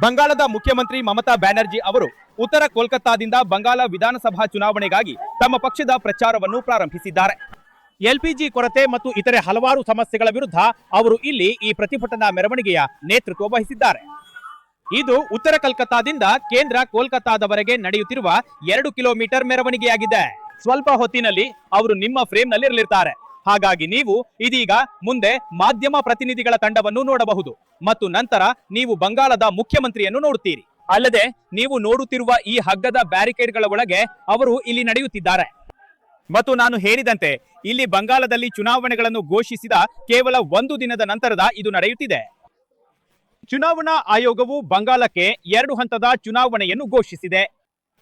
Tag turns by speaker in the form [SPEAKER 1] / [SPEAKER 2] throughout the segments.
[SPEAKER 1] ಬಂಗಾಳದ ಮುಖ್ಯಮಂತ್ರಿ ಮಮತಾ ಬ್ಯಾನರ್ಜಿ ಅವರು ಉತ್ತರ ಕೋಲ್ಕತ್ತಾದಿಂದ ಬಂಗಾಳ ವಿಧಾನಸಭಾ ಚುನಾವಣೆಗಾಗಿ ತಮ್ಮ ಪಕ್ಷದ ಪ್ರಚಾರವನ್ನು ಪ್ರಾರಂಭಿಸಿದ್ದಾರೆ. ಎಲ್ಪಿಜಿ ಕೊರತೆ ಮತ್ತು ಇತರೆ ಹಲವಾರು ಸಮಸ್ಯೆಗಳ ವಿರುದ್ಧ ಅವರು ಇಲ್ಲಿ ಈ ಪ್ರತಿಭಟನಾ ಮೆರವಣಿಗೆಯ ನೇತೃತ್ವ ವಹಿಸಿದ್ದಾರೆ. ಇದು ಉತ್ತರ ಕೋಲ್ಕತ್ತಾದಿಂದ ಕೇಂದ್ರ ಕೋಲ್ಕತ್ತಾದವರೆಗೆ ನಡೆಯುತ್ತಿರುವ 2 ಕಿಲೋಮೀಟರ್ ಮೆರವಣಿಗೆಯಾಗಿದೆ. ಸ್ವಲ್ಪ ಹೊತ್ತಿನಲ್ಲಿ ಅವರು ನಿಮ್ಮ ಫ್ರೇಮ್ ನಲ್ಲಿ ಇರಲಿರ್ತಾರೆ. ಹಾಗಾಗಿ ನೀವು ಇದೀಗ ಮುಂದೆ ಮಾಧ್ಯಮ ಪ್ರತಿನಿಧಿಗಳ ತಂಡವನ್ನು ನೋಡಬಹುದು ಮತ್ತು ನಂತರ ನೀವು ಬಂಗಾಳದ ಮುಖ್ಯಮಂತ್ರಿಯನ್ನು ನೋಡುತ್ತೀರಿ. ಅಲ್ಲದೆ ನೀವು ನೋಡುತ್ತಿರುವ ಈ ಹಗ್ಗದ ಬ್ಯಾರಿಕೇಡ್ಗಳ ಒಳಗೆ ಅವರು ಇಲ್ಲಿ ನಡೆಯುತ್ತಿದ್ದಾರೆ. ಮತ್ತು ನಾನು ಹೇಳಿದಂತೆ ಇಲ್ಲಿ ಬಂಗಾಳದಲ್ಲಿ ಚುನಾವಣೆಗಳನ್ನು ಘೋಷಿಸಿದ ಕೇವಲ 1 ದಿನದ ನಂತರದ ಇದು ನಡೆಯುತ್ತಿದೆ. ಚುನಾವಣಾ ಆಯೋಗವು ಬಂಗಾಳಕ್ಕೆ 2 ಹಂತದ ಚುನಾವಣೆಯನ್ನು ಘೋಷಿಸಿದೆ.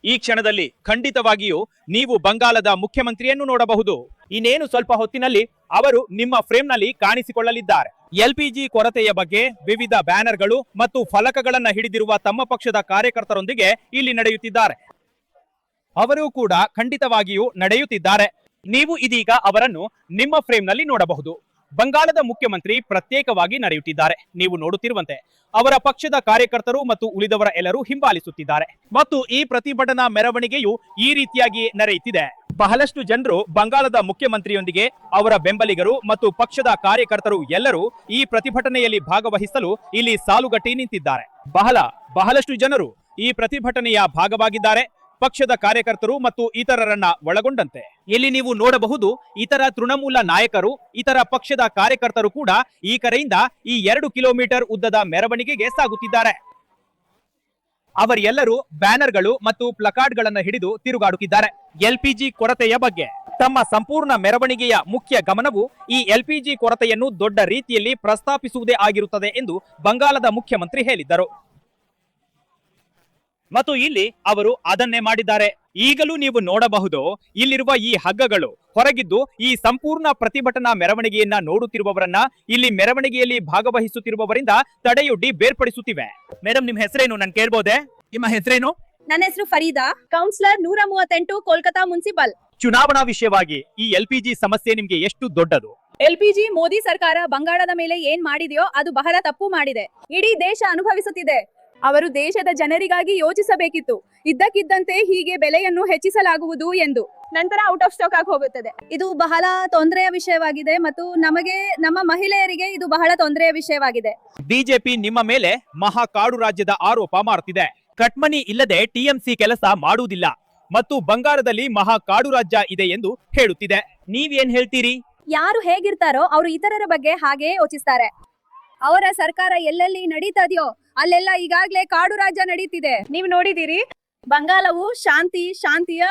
[SPEAKER 1] ಈ ಕ್ಷಣದಲ್ಲಿ ಖಂಡಿತವಾಗಿಯೂ ನೀವು ಬಂಗಾಳದ ಮುಖ್ಯಮಂತ್ರಿಯನ್ನು ನೋಡಬಹುದು. ಇನ್ನೇನು ಸ್ವಲ್ಪ ಹೊತ್ತಿನಲ್ಲಿ ಅವರು ನಿಮ್ಮ ಫ್ರೇಮ್ ನಲ್ಲಿ ಕಾಣಿಸಿಕೊಳ್ಳಲಿದ್ದಾರೆ. ಎಲ್ಪಿಜಿ ಕೊರತೆಯ ಬಗ್ಗೆ ವಿವಿಧ ಬ್ಯಾನರ್ಗಳು ಮತ್ತು ಫಲಕಗಳನ್ನು ಹಿಡಿದಿರುವ ತಮ್ಮ ಪಕ್ಷದ ಕಾರ್ಯಕರ್ತರೊಂದಿಗೆ ಇಲ್ಲಿ ನಡೆಯುತ್ತಿದ್ದಾರೆ. ಅವರು ಕೂಡ ಖಂಡಿತವಾಗಿಯೂ ನಡೆಯುತ್ತಿದ್ದಾರೆ. ನೀವು ಇದೀಗ ಅವರನ್ನು ನಿಮ್ಮ ಫ್ರೇಮ್ ನಲ್ಲಿ ನೋಡಬಹುದು. ಬಂಗಾಳದ ಮುಖ್ಯಮಂತ್ರಿ ಪ್ರತ್ಯೇಕವಾಗಿ ನಡೆಯುತ್ತಿದ್ದಾರೆ. ನೀವು ನೋಡುತ್ತಿರುವಂತೆ ಅವರ ಪಕ್ಷದ ಕಾರ್ಯಕರ್ತರು ಮತ್ತು ಉಳಿದವರ ಎಲ್ಲರೂ ಹಿಂಬಾಲಿಸುತ್ತಿದ್ದಾರೆ. ಮತ್ತು ಈ ಪ್ರತಿಭಟನಾ ಮೆರವಣಿಗೆಯು ಈ ರೀತಿಯಾಗಿ ನಡೆಯುತ್ತಿದೆ. ಬಹಳಷ್ಟು ಜನರು ಬಂಗಾಳದ ಮುಖ್ಯಮಂತ್ರಿಯೊಂದಿಗೆ ಅವರ ಬೆಂಬಲಿಗರು ಮತ್ತು ಪಕ್ಷದ ಕಾರ್ಯಕರ್ತರು ಎಲ್ಲರೂ ಈ ಪ್ರತಿಭಟನೆಯಲ್ಲಿ ಭಾಗವಹಿಸಲು ಇಲ್ಲಿ ಸಾಲುಗಟ್ಟಿ ನಿಂತಿದ್ದಾರೆ. ಬಹಳಷ್ಟು ಜನರು ಈ ಪ್ರತಿಭಟನೆಯ ಭಾಗವಾಗಿದ್ದಾರೆ. ಪಕ್ಷದ ಕಾರ್ಯಕರ್ತರು ಮತ್ತು ಇತರರನ್ನ ಒಳಗೊಂಡಂತೆ ಇಲ್ಲಿ ನೀವು ನೋಡಬಹುದು ಇತರ ತೃಣಮೂಲ ನಾಯಕರು, ಇತರ ಪಕ್ಷದ ಕಾರ್ಯಕರ್ತರು ಕೂಡ ಈ ಕಡೆಯಿಂದ ಈ 2 ಕಿಲೋಮೀಟರ್ ಉದ್ದದ ಮೆರವಣಿಗೆಗೆ ಸಾಗುತ್ತಿದ್ದಾರೆ. ಅವರೆಲ್ಲರೂ ಬ್ಯಾನರ್ಗಳು ಮತ್ತು ಪ್ಲಕಾರ್ಡ್ಗಳನ್ನು ಹಿಡಿದು ತಿರುಗಾಡುತ್ತಿದ್ದಾರೆ. ಎಲ್ಪಿಜಿ ಕೊರತೆಯ ಬಗ್ಗೆ ತಮ್ಮ ಸಂಪೂರ್ಣ ಮೆರವಣಿಗೆಯ ಮುಖ್ಯ ಗಮನವು ಈ ಎಲ್ಪಿಜಿ ಕೊರತೆಯನ್ನು ದೊಡ್ಡ ರೀತಿಯಲ್ಲಿ ಪ್ರಸ್ತಾಪಿಸುವುದೇ ಆಗಿರುತ್ತದೆ ಎಂದು ಬಂಗಾಳದ ಮುಖ್ಯಮಂತ್ರಿ ಹೇಳಿದ್ದರು. ಮತ್ತು ಇಲ್ಲಿ ಅವರು ಅದನ್ನೇ ಮಾಡಿದ್ದಾರೆ. ಈಗಲೂ ನೀವು ನೋಡಬಹುದು ಇಲ್ಲಿರುವ ಈ ಹಗ್ಗಗಳು ಹೊರಗಿದ್ದು ಈ ಸಂಪೂರ್ಣ ಪ್ರತಿಭಟನಾ ಮೆರವಣಿಗೆಯನ್ನ ನೋಡುತ್ತಿರುವವರನ್ನ ಇಲ್ಲಿ ಮೆರವಣಿಗೆಯಲ್ಲಿ ಭಾಗವಹಿಸುತ್ತಿರುವವರಿಂದ ತಡೆಯೊಡ್ಡಿ ಬೇರ್ಪಡಿಸುತ್ತಿವೆ. ಮೇಡಮ್, ನಿಮ್ಮ ಹೆಸರೇನು ನಾನು ಕೇಳ್ಬೋದೆ? ನಿಮ್ಮ ಹೆಸರೇನು?
[SPEAKER 2] ನನ್ನ ಹೆಸರು ಫರೀದಾ, ಕೌನ್ಸಿಲರ್ 138 ಕೋಲ್ಕತಾ ಮುನ್ಸಿಪಲ್.
[SPEAKER 1] ಚುನಾವಣಾ ವಿಷಯವಾಗಿ ಈ ಎಲ್ಪಿಜಿ ಸಮಸ್ಯೆ ನಿಮ್ಗೆ ಎಷ್ಟು ದೊಡ್ಡದು?
[SPEAKER 2] ಎಲ್ಪಿಜಿ ಮೋದಿ ಸರ್ಕಾರ ಬಂಗಾಳದ ಮೇಲೆ ಏನ್ ಮಾಡಿದೆಯೋ ಅದು ಬಹಳ ತಪ್ಪು ಮಾಡಿದೆ. ಇಡೀ ದೇಶ ಅನುಭವಿಸುತ್ತಿದೆ. ಅವರು ದೇಶದ ಜನರಿಗಾಗಿ ಯೋಚಿಸಬೇಕಿತ್ತು. ಇದ್ದಕ್ಕಿದ್ದಂತೆ ಹೀಗೆ ಬೆಲೆಯನ್ನು ಹೆಚ್ಚಿಸಲಾಗುವುದು ಎಂದು ನಂತರ ಔಟ್ ಆಫ್ ಸ್ಟಾಕ್ ಆಗಿ ಹೋಗುತ್ತದೆ. ಇದು ಬಹಳ ತೊಂದರೆಯ ವಿಷಯವಾಗಿದೆ ಮತ್ತು ನಮ್ಮ ಮಹಿಳೆಯರಿಗೆ ಇದು ಬಹಳ ತೊಂದರೆಯ ವಿಷಯವಾಗಿದೆ.
[SPEAKER 1] ಬಿಜೆಪಿ ನಿಮ್ಮ ಮೇಲೆ ಮಹಾಕಾಡು ರಾಜ್ಯದ ಆರೋಪ ಮಾಡುತ್ತಿದೆ. ಕಟ್ಮನಿ ಇಲ್ಲದೆ ಟಿಎಂಸಿ ಕೆಲಸ ಮಾಡುವುದಿಲ್ಲ ಮತ್ತು ಬಂಗಾಳದಲ್ಲಿ ಮಹಾಕಾಡು ರಾಜ್ಯ ಇದೆ ಎಂದು ಹೇಳುತ್ತಿದೆ. ನೀವೇನ್ ಹೇಳ್ತೀರಿ?
[SPEAKER 2] ಯಾರು ಹೇಗಿರ್ತಾರೋ ಅವರು ಇತರರ ಬಗ್ಗೆ ಹಾಗೆ ಯೋಚಿಸ್ತಾರೆ. ಅವರ ಸರ್ಕಾರ ಎಲ್ಲೆಲ್ಲಿ ನಡೀತದೆಯೋ ಅಲ್ಲೆಲ್ಲ ಈಗಾಗ್ಲೇ ಕಾಡು ರಾಜ್ಯ ನಡೀತಿದೆ. ನೀವು ನೋಡಿದಿರಿ, ಬಂಗಾಳವು ಶಾಂತಿಯ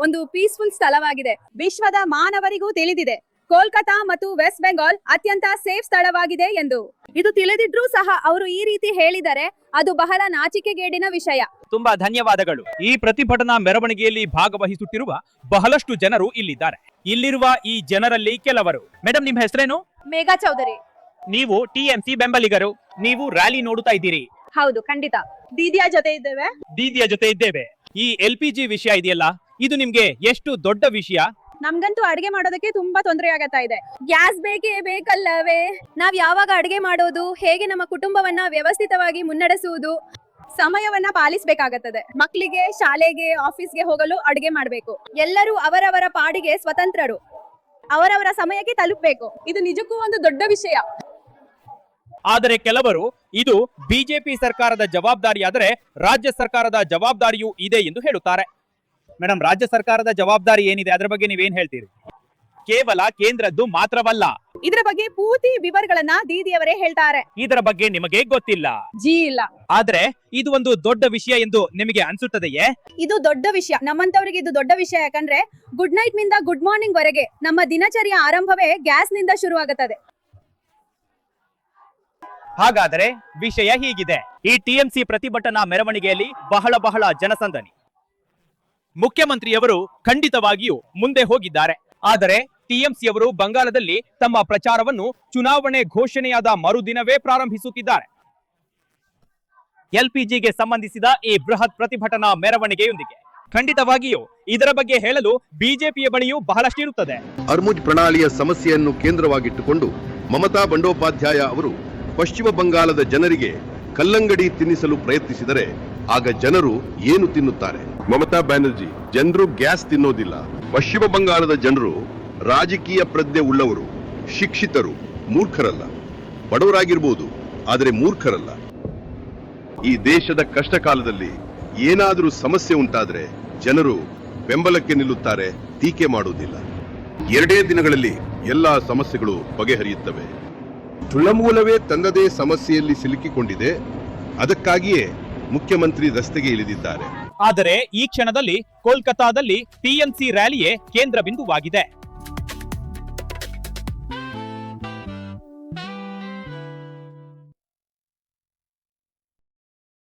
[SPEAKER 2] ಒಂದು ಪೀಸ್ಫುಲ್ ಸ್ಥಳವಾಗಿದೆ. ವಿಶ್ವದ ಮಾನವರಿಗೂ ತಿಳಿದಿದೆ ಕೋಲ್ಕತಾ ಮತ್ತು ವೆಸ್ಟ್ ಬೆಂಗಾಲ್ ಅತ್ಯಂತ ಸೇಫ್ ಸ್ಥಳವಾಗಿದೆ ಎಂದು. ಇದು ತಿಳಿದಿದ್ರೂ ಸಹ ಅವರು ಈ ರೀತಿ ಹೇಳಿದರೆ ಅದು ಬಹಳ ನಾಚಿಕೆಗೇಡಿನ ವಿಷಯ.
[SPEAKER 1] ತುಂಬಾ ಧನ್ಯವಾದಗಳು. ಈ ಪ್ರತಿಭಟನಾ ಮೆರವಣಿಗೆಯಲ್ಲಿ ಭಾಗವಹಿಸುತ್ತಿರುವ ಬಹಳಷ್ಟು ಜನರು ಇಲ್ಲಿದ್ದಾರೆ. ಇಲ್ಲಿರುವ ಈ ಜನರಲ್ಲಿ ಕೆಲವರು. ಮೇಡಮ್, ನಿಮ್ಮ ಹೆಸರೇನು?
[SPEAKER 2] ಮೇಘಾ ಚೌಧರಿ.
[SPEAKER 1] ನೀವು ಟಿಎಂಸಿ ಬೆಂಬಲಿಗರು. ನೀವು ರ್ಯಾಲಿ ನೋಡುತ್ತಾ ಇದ್ದೀರಿ?
[SPEAKER 2] ಹೌದು, ಖಂಡಿತ. ದೀದಿಯ ಜೊತೆ ಇದ್ದೇವೆ. ಈ ಎಲ್ಪಿಜಿ ವಿಷಯ ಇದೆಯಲ್ಲ, ಇದು ನಿಮ್ಗೆ ಎಷ್ಟು ದೊಡ್ಡ ವಿಷಯ? ನಮ್ಗಂತೂ ಅಡಿಗೆ ಮಾಡೋದಕ್ಕೆ ತುಂಬಾ ತೊಂದರೆ ಆಗತ್ತಾ ಇದೆ. ಗ್ಯಾಸ್ ಬೇಕಲ್ಲವೇ? ನಾವ್ ಯಾವಾಗ ಅಡಿಗೆ ಮಾಡೋದು? ಹೇಗೆ ನಮ್ಮ ಕುಟುಂಬವನ್ನ ವ್ಯವಸ್ಥಿತವಾಗಿ ಮುನ್ನಡೆಸುವುದು? ಸಮಯವನ್ನ ಪಾಲಿಸಬೇಕಾಗುತ್ತದೆ. ಮಕ್ಕಳಿಗೆ ಶಾಲೆಗೆ, ಆಫೀಸ್ಗೆ ಹೋಗಲು ಅಡಿಗೆ ಮಾಡಬೇಕು. ಎಲ್ಲರೂ ಅವರವರ ಪಾಡಿಗೆ ಸ್ವತಂತ್ರರು. ಅವರವರ ಸಮಯಕ್ಕೆ ತಲುಪಬೇಕು. ಇದು ನಿಜಕ್ಕೂ ಒಂದು ದೊಡ್ಡ ವಿಷಯ.
[SPEAKER 1] ಆದರೆ ಕೆಲವರು ಇದು ಬಿಜೆಪಿ ಸರ್ಕಾರದ ಜವಾಬ್ದಾರಿಯಾದರೆ ರಾಜ್ಯ ಸರ್ಕಾರದ ಜವಾಬ್ದಾರಿಯೂ ಇದೆ ಎಂದು ಹೇಳುತ್ತಾರೆ. ಮೇಡಮ್, ರಾಜ್ಯ ಸರ್ಕಾರದ ಜವಾಬ್ದಾರಿ ಏನಿದೆ ಅದರ ಬಗ್ಗೆ ನೀವೇನ್ ಹೇಳ್ತೀರಿ? ಕೇವಲ ಕೇಂದ್ರದ್ದು ಮಾತ್ರವಲ್ಲ,
[SPEAKER 2] ಇದರ ಬಗ್ಗೆ ಪೂರ್ತಿ ವಿವರಗಳನ್ನ ದೀದಿಯವರೇ ಹೇಳ್ತಾರೆ.
[SPEAKER 1] ಇದರ ಬಗ್ಗೆ ನಿಮಗೆ ಗೊತ್ತಿಲ್ಲ?
[SPEAKER 2] ಇಲ್ಲ.
[SPEAKER 1] ಆದ್ರೆ ಇದು ಒಂದು ದೊಡ್ಡ ವಿಷಯ ಎಂದು ನಿಮಗೆ ಅನ್ಸುತ್ತದೆಯೇ?
[SPEAKER 2] ಇದು ದೊಡ್ಡ ವಿಷಯ. ನಮ್ಮಂತವರಿಗೆ ಇದು ದೊಡ್ಡ ವಿಷಯ. ಯಾಕಂದ್ರೆ ಗುಡ್ ನೈಟ್ ನಿಂದ ಗುಡ್ ಮಾರ್ನಿಂಗ್ ವರೆಗೆ ನಮ್ಮ ದಿನಚರಿಯ ಆರಂಭವೇ ಗ್ಯಾಸ್ ನಿಂದ ಶುರುವಾಗುತ್ತದೆ.
[SPEAKER 1] ಹಾಗಾದರೆ ವಿಷಯ ಹೀಗಿದೆ. ಈ ಟಿಎಂಸಿ ಪ್ರತಿಭಟನಾ ಮೆರವಣಿಗೆಯಲ್ಲಿ ಬಹಳ ಜನಸಂದಣಿ. ಮುಖ್ಯಮಂತ್ರಿಯವರು ಖಂಡಿತವಾಗಿಯೂ ಮುಂದೆ ಹೋಗಿದ್ದಾರೆ. ಆದರೆ ಟಿಎಂಸಿಯವರು ಬಂಗಾಳದಲ್ಲಿ ತಮ್ಮ ಪ್ರಚಾರವನ್ನು ಚುನಾವಣೆ ಘೋಷಣೆಯಾದ ಮರುದಿನವೇ ಪ್ರಾರಂಭಿಸುತ್ತಿದ್ದಾರೆ. ಎಲ್ಪಿಜಿಗೆ ಸಂಬಂಧಿಸಿದ ಈ ಬೃಹತ್ ಪ್ರತಿಭಟನಾ ಮೆರವಣಿಗೆಯೊಂದಿಗೆ ಖಂಡಿತವಾಗಿಯೂ ಇದರ ಬಗ್ಗೆ ಹೇಳಲು ಬಿಜೆಪಿಯ ಬಳಿಯೂ ಬಹಳಷ್ಟು ಇರುತ್ತದೆ.
[SPEAKER 3] ಅರ್ಮುಜ್ ಪ್ರಣಾಳಿಯ ಸಮಸ್ಯೆಯನ್ನು ಕೇಂದ್ರವಾಗಿಟ್ಟುಕೊಂಡು ಮಮತಾ ಬಂಡೋಪಾಧ್ಯಾಯ ಅವರು ಪಶ್ಚಿಮ ಬಂಗಾಳದ ಜನರಿಗೆ ಕಲ್ಲಂಗಡಿ ತಿನ್ನಿಸಲು ಪ್ರಯತ್ನಿಸಿದರೆ ಆಗ ಜನರು ಏನು ತಿನ್ನುತ್ತಾರೆ? ಮಮತಾ ಬ್ಯಾನರ್ಜಿ, ಜನರು ಗ್ಯಾಸ್ ತಿನ್ನೋದಿಲ್ಲ. ಪಶ್ಚಿಮ ಬಂಗಾಳದ ಜನರು ರಾಜಕೀಯ ಪ್ರಜ್ಞೆ ಉಳ್ಳವರು, ಶಿಕ್ಷಿತರು, ಮೂರ್ಖರಲ್ಲ. ಬಡವರಾಗಿರ್ಬೋದು, ಆದರೆ ಮೂರ್ಖರಲ್ಲ. ಈ ದೇಶದ ಕಷ್ಟ ಕಾಲದಲ್ಲಿ ಏನಾದರೂ ಸಮಸ್ಯೆ ಉಂಟಾದ್ರೆ ಜನರು ಬೆಂಬಲಕ್ಕೆ ನಿಲ್ಲುತ್ತಾರೆ, ಟೀಕೆ ಮಾಡುವುದಿಲ್ಲ. 2 ದಿನಗಳಲ್ಲಿ ಎಲ್ಲಾ ಸಮಸ್ಯೆಗಳು ಬಗೆಹರಿಯುತ್ತವೆ. ತೃಣಮೂಲವೇ ತನ್ನದೇ ಸಮಸ್ಯೆಯಲ್ಲಿ ಸಿಲುಕಿಕೊಂಡಿದೆ. ಅದಕ್ಕಾಗಿಯೇ ಮುಖ್ಯಮಂತ್ರಿ ರಸ್ತೆಗೆ ಇಳಿದಿದ್ದಾರೆ.
[SPEAKER 1] ಆದರೆ ಈ ಕ್ಷಣದಲ್ಲಿ ಕೋಲ್ಕತಾದಲ್ಲಿ ಟಿಎಂಸಿ ರ್ಯಾಲಿಯೇ ಕೇಂದ್ರ ಬಿಂದುವಾಗಿದೆ.